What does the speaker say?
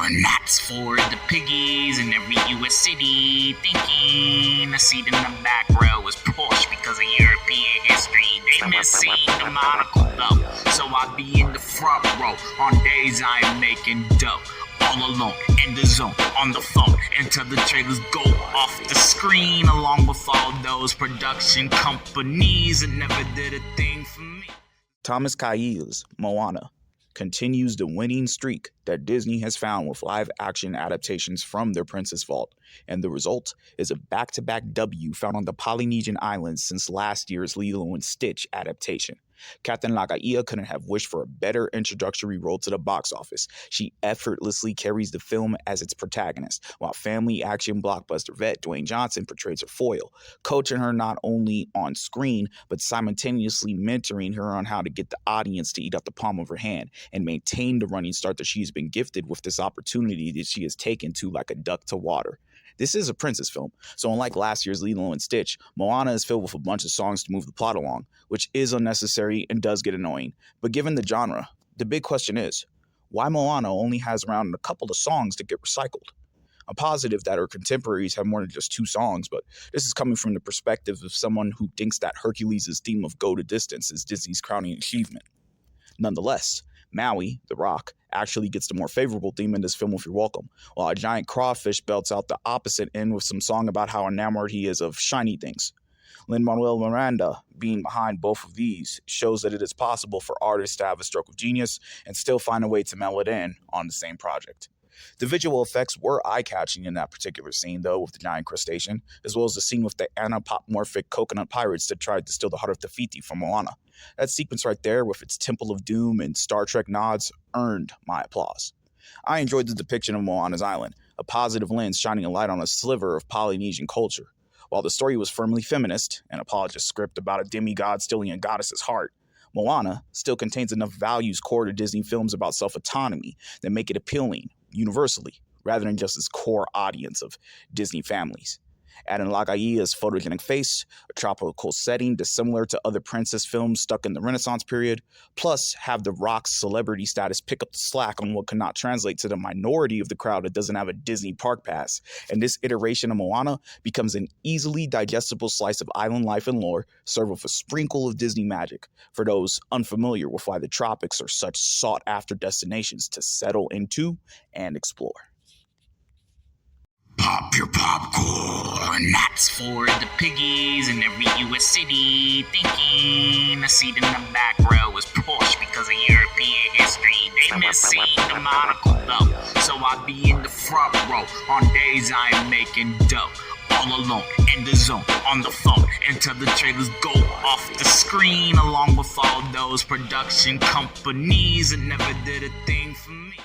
And that's for the piggies in every US city thinking a seat in the back row is Porsche because of European history. They miss seeing the monocle though, so I be in the front row on days I am making dough. All alone in the zone on the phone until the trailers go off the screen, along with all those production companies that never did a thing for me. Thomas Kayi's Moana continues the winning streak that Disney has found with live-action adaptations from their Princess Vault, and the result is a back-to-back W found on the Polynesian Islands since last year's Lilo and Stitch adaptation. Captain Lagaia couldn't have wished for a better introductory role to the box office. She effortlessly carries the film as its protagonist, while family action blockbuster vet Dwayne Johnson portrays her foil, coaching her not only on screen, but simultaneously mentoring her on how to get the audience to eat up the palm of her hand and maintain the running start that she's been gifted with this opportunity that she has taken to like a duck to water. This is a princess film, so unlike last year's Lilo and Stitch, Moana is filled with a bunch of songs to move the plot along, which is unnecessary and does get annoying. But given the genre, the big question is, why Moana only has around a couple of songs to get recycled? I'm positive that her contemporaries have more than just 2 songs, but this is coming from the perspective of someone who thinks that Hercules' theme of Go the Distance is Disney's crowning achievement. Nonetheless, Maui, the rock, actually gets the more favorable theme in this film with You're Welcome, while a giant crawfish belts out the opposite end with some song about how enamored he is of shiny things. Lin-Manuel Miranda being behind both of these shows that it is possible for artists to have a stroke of genius and still find a way to meld it in on the same project. The visual effects were eye-catching in that particular scene, though, with the giant crustacean, as well as the scene with the anthropomorphic coconut pirates that tried to steal the heart of Te Fiti from Moana. That sequence right there, with its Temple of Doom and Star Trek nods, earned my applause. I enjoyed the depiction of Moana's island, a positive lens shining a light on a sliver of Polynesian culture. While the story was firmly feminist, an apologist script about a demigod stealing a goddess's heart, Moana still contains enough values core to Disney films about self-autonomy that make it appealing universally, rather than just its core audience of Disney families. Add in Lagaia's photogenic face, a tropical setting dissimilar to other princess films stuck in the Renaissance period, plus have The Rock's celebrity status pick up the slack on what cannot translate to the minority of the crowd that doesn't have a Disney park pass, and this iteration of Moana becomes an easily digestible slice of island life and lore, served with a sprinkle of Disney magic for those unfamiliar with why the tropics are such sought-after destinations to settle into and explore. Pop your popcorn. That's for the piggies in every US city thinking a seat in the back row is Porsche because of European history. They miss seeing the monocle though, so I be in the front row on days I am making dough. All alone in the zone on the phone until the trailers go off the screen, along with all those production companies that never did a thing for me.